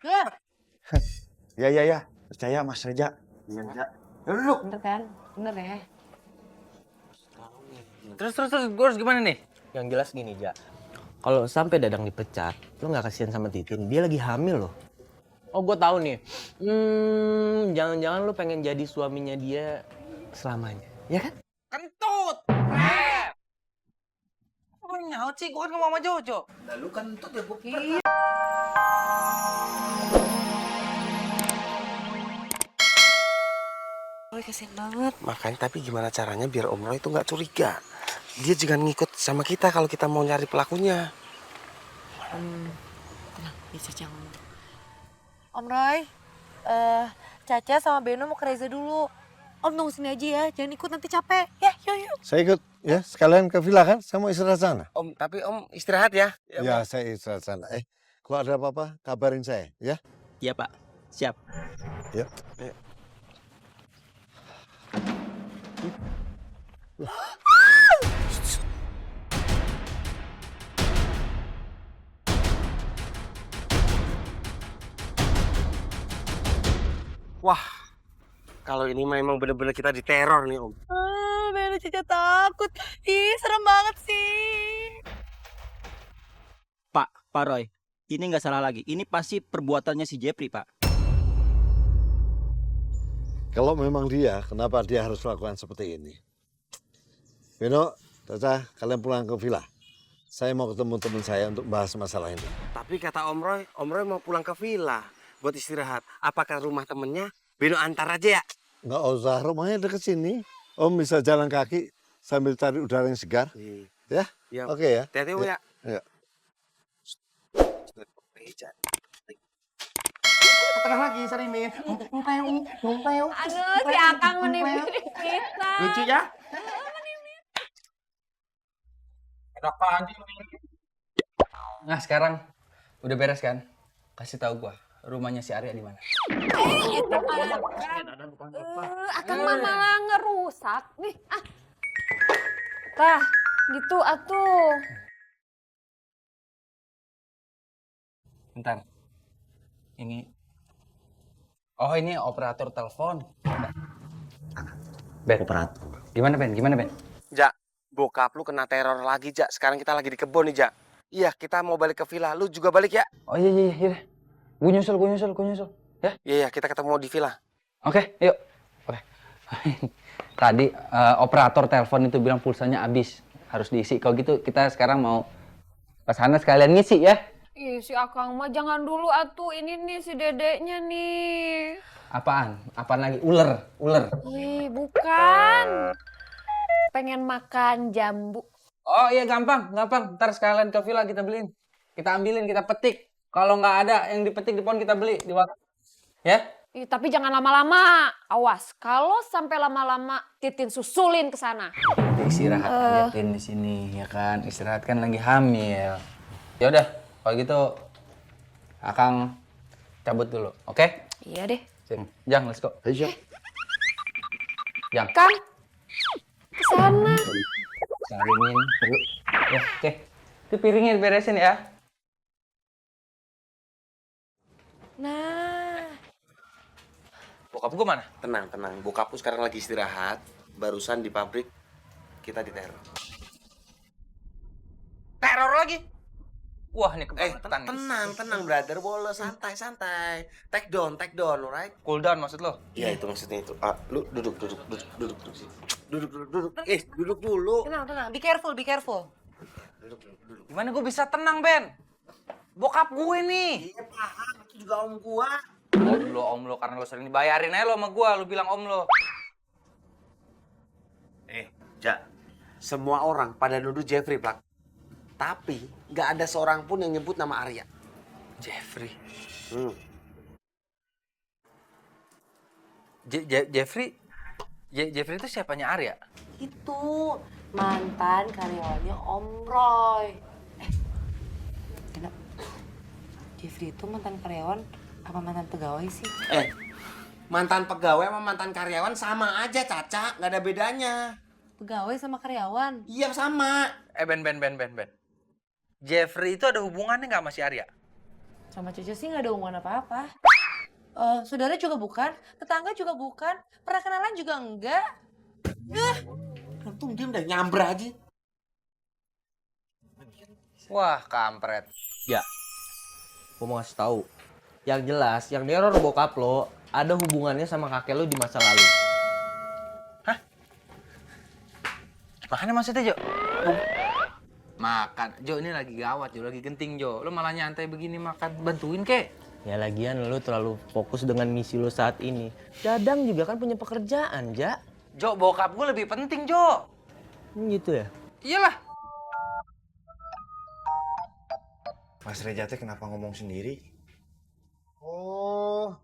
Ya. Percaya Mas Reja. Iya, Reja. Duduk. Bener kan? Bener ya? Terus gue harus gimana nih? Yang jelas gini, Ja. Kalau sampai Dadang dipecat, lo nggak kasihan sama Titin. Dia lagi hamil loh. Oh, gue tahu nih. Jangan-jangan lo pengen jadi suaminya dia selamanya, ya kan? Kentut! Rep! Apa nyaut sih? Gue kan ngomong sama Jojo. Lalu kentut ya, Bu. Roy kasihan banget. Makanya tapi gimana caranya biar Om Roy itu nggak curiga. Dia jangan ngikut sama kita kalau kita mau nyari pelakunya. Tenang, bisa jangan. Om Roy, Caca sama Beno mau ke Reza dulu. Om tunggu sini aja ya, jangan ikut nanti capek. Ya, yuk. Saya ikut ya, sekalian ke villa kan? Saya mau istirahat sana. Om, tapi Om istirahat ya. Ya, saya istirahat sana. Kalau ada apa-apa, kabarin saya ya. Iya, Pak. Siap. Ya. Wah, kalau ini memang benar-benar kita diteror nih, Om. Beno Caca takut. Ih, serem banget sih. Pak Roy, ini nggak salah lagi. Ini pasti perbuatannya si Jeffrey, Pak. Kalau memang dia, kenapa dia harus melakukan seperti ini? Beno, Caca, kalian pulang ke villa. Saya mau ketemu teman saya untuk bahas masalah ini. Tapi kata Om Roy mau pulang ke villa buat istirahat. Apakah rumah temennya Beno antar aja ya? Nggak usah, rumahnya deket sini. Om bisa jalan kaki sambil cari udara yang segar. Ya? Ya. Oke ya? Hati-hati, Om ya. Ya. Tengah lagi, Sarimin. Aduh, si Akang menipis kita. Lucu ya? Apaan sih? Nah, sekarang udah beres kan? Kasih tahu gua rumahnya si Arya di mana. Akang mah malah ngerusak nih. Tah, gitu atuh. Bentar. Ini. Oh, ini operator telepon. Ben. Operator. Gimana, Ben? Ja, bokap lu kena teror lagi, Ja. Sekarang kita lagi di kebun nih, Ja. Iya, kita mau balik ke villa. Lu juga balik ya? Oh iya. Gue nyusul. Ya? Iya, kita ketemu di villa. Oke, yuk. Oke. Tadi operator telepon itu bilang pulsanya habis. Harus diisi. Kalau gitu kita sekarang mau ke sana sekalian ngisi ya. Ih, si Akang mah jangan dulu atuh. Ini nih si dedeknya nih. Apaan lagi? Ular. Ih, bukan. Pengen makan jambu. Oh iya gampang. Ntar sekalian ke villa kita beliin. Kita ambilin, kita petik. Kalau nggak ada yang dipetik di pohon kita beli di warung. Ya? Ih, tapi jangan lama-lama. Awas, kalau sampai lama-lama Titin susulin ke sana. Ya, istirahat aja Tin di sini ya kan. Istirahat kan lagi hamil. Ya udah, kalau gitu Akang cabut dulu, oke? Iya deh. Jang, let's go. Ayo. Jang. Kang, ke sana. Saringin dulu. Ya, oke. Itu piringnya beresin ya. Nah, Bokap gua mana? Tenang. Bokap lu sekarang lagi istirahat. Barusan di pabrik kita diteror. Teror lagi. Wah, ini kebangetan. Tenang, brother. Boleh santai. Take down, alright? Cool down maksud lo? Iya, itu maksudnya itu. Lu duduk sini. Duduk. Duduk dulu. tenang. Be careful. Duduk. Gimana gue bisa tenang, Ben? Bokap gue nih. Iya, paham. Itu juga om gua. Om lo karena lo sering dibayarin aja lo sama gue, lo bilang om lo. Ja, semua orang pada nuduh Jeffrey, Plak. Tapi nggak ada seorang pun yang nyebut nama Arya. Jeffrey. Jeffrey itu siapanya Arya? Itu mantan karyawannya Om Roy. Enak. Jeffrey itu mantan karyawan apa mantan pegawai sih? Mantan pegawai sama mantan karyawan sama aja, Caca. Nggak ada bedanya. Pegawai sama karyawan? Iya, sama. Ben. Jeffrey itu ada hubungannya nggak sama si Arya? Sama Cece sih nggak ada hubungan apa-apa. Saudara juga bukan, tetangga juga bukan, pernah kenalan juga enggak. Antum diam dah nyamber aja. Wah, kampret. Ya, gue mau kasih tahu. Yang jelas, yang neror bokap lo ada hubungannya sama kakek lo di masa lalu. Makannya maksudnya, Jo? Makan. Jo, ini lagi gawat, Jo. Lagi genting, Jo. Lo malah nyantai begini makan. Bantuin, kek. Ya lagian lo terlalu fokus dengan misi lo saat ini. Dadang juga kan punya pekerjaan, Ja. Jo, bokap gue lebih penting, Jo. Gitu ya? Iyalah. Mas Reja teh kenapa ngomong sendiri? Oh,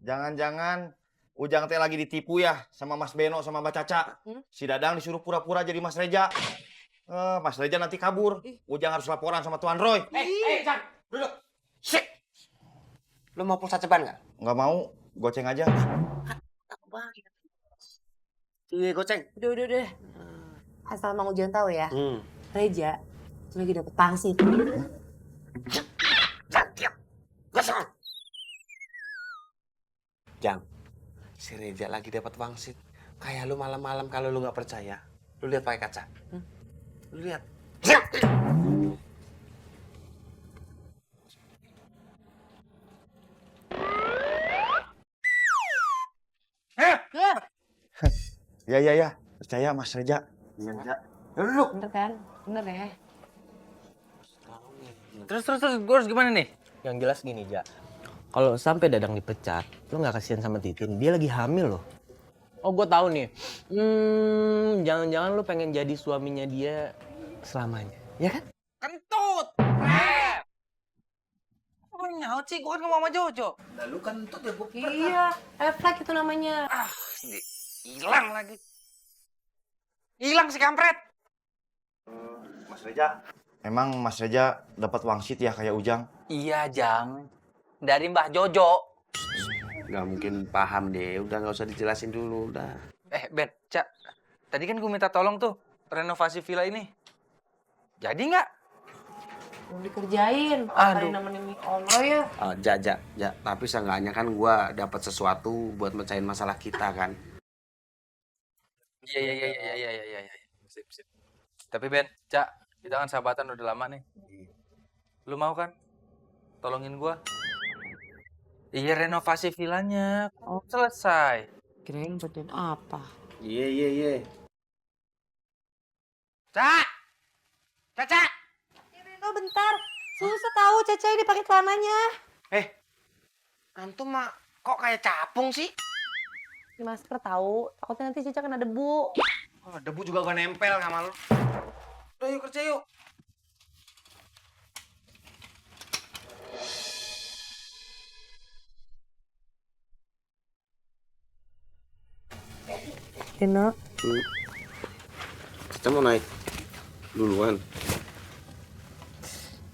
jangan-jangan Ujang teh lagi ditipu ya sama Mas Beno sama Mbak Caca. Si Dadang disuruh pura-pura jadi Mas Reja. Mas Reja nanti kabur. Ujang harus laporan sama Tuan Roy. Cang, duduk. Sik. Lu mau pulsa ceban nggak? Nggak mau, goceng aja. Iya, goceng. Udah. Asal Mang Ujan tahu ya, Hmm. Reja itu lagi dapet pangsit. Gosong. Jang, si Reja lagi dapat wangsit. Kayak lu malam-malam kalau lu nggak percaya, lu lihat pakai kaca. Lu lihat. Ya. Percaya Mas Reja. Iya, duduk. Bener kan? Bener ya? Terus, gue harus gimana nih? Yang jelas gini, Ja. Kalau sampai Dadang dipecat, lo nggak kasihan sama Titin. Dia lagi hamil loh. Oh, gue tahu nih. Jangan-jangan lo pengen jadi suaminya dia selamanya, ya kan? Kentut! Rep! Kok nyaut sih? Gue kan ngomong sama Jojo. Lalu kentut ya, Bu. Iya, refleks itu namanya. Hilang lagi. Hilang si kampret. Mas Reja, emang Mas Reja dapat wangsit ya kayak Ujang? Iya, Jang. Dari Mbah Jojo. Nggak mungkin paham deh. Udah nggak usah dijelasin dulu. Udah. Ben, Cak. Tadi kan gue minta tolong tuh renovasi villa ini. Jadi nggak? Belum dikerjain. Aduh. Tadi nemenin Om Roy ya. Ja. Tapi seenggaknya kan gua dapat sesuatu buat mecahin masalah kita kan. Iya. Sip. Tapi Ben, Cak, kita kan sahabatan udah lama nih. Lu mau kan? Tolongin gua. Iya, renovasi villanya. Oh, selesai. Kirain buatin apa? Iya. Cak! Caca! Beno bentar. Susah tahu Caca ini pakai celananya. Antum mah kok kayak capung sih? Di masker tahu. Takutnya nanti Caca kena debu. Debu juga gak nempel sama lu. Udah yuk kerja yuk. Beno, Kita mau naik duluan.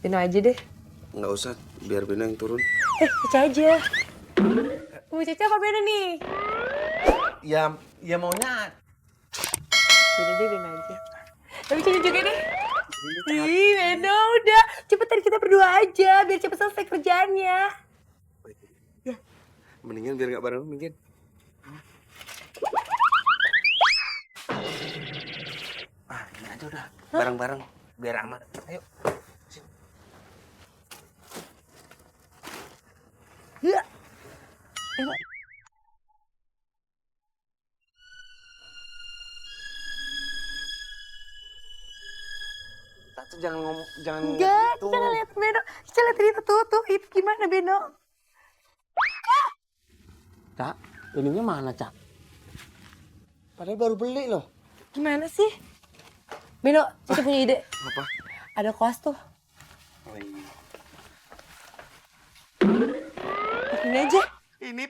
Beno aja deh. Nggak usah, biar Beno yang turun. Caca aja. Mau Caca apa Beno nih? Ya maunya. Beno deh, Beno aja. Tapi Caca juga deh. Ih, Beno udah. Cepetan kita berdua aja, biar cepet selesai kerjaannya. Mendingan biar nggak bareng, mungkin. Ini aja udah. Bareng-bareng. Biar aman. Ayo. Ya. Tante jangan ngomong, jangan Enggak, gitu. Caca lihat Beno. Caca lihat itu tuh. Itu gimana Beno? Cak, ininya mana, Cak? Padahal baru beli loh. Gimana sih? Beno, Caca punya ide. Apa? Ada kuas tuh. Oh, iya. Ini aja. Ini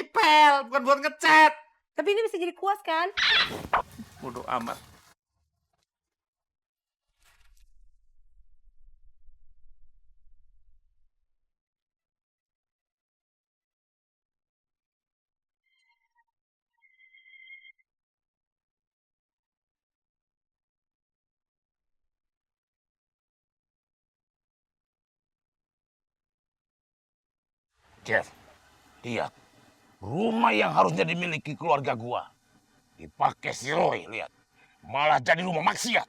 pel, bukan buat ngecat. Tapi ini bisa jadi kuas kan? Bodoh amat. Jeff, lihat. Rumah yang harusnya dimiliki keluarga gua dipakai si Roy, lihat. Malah jadi rumah maksiat.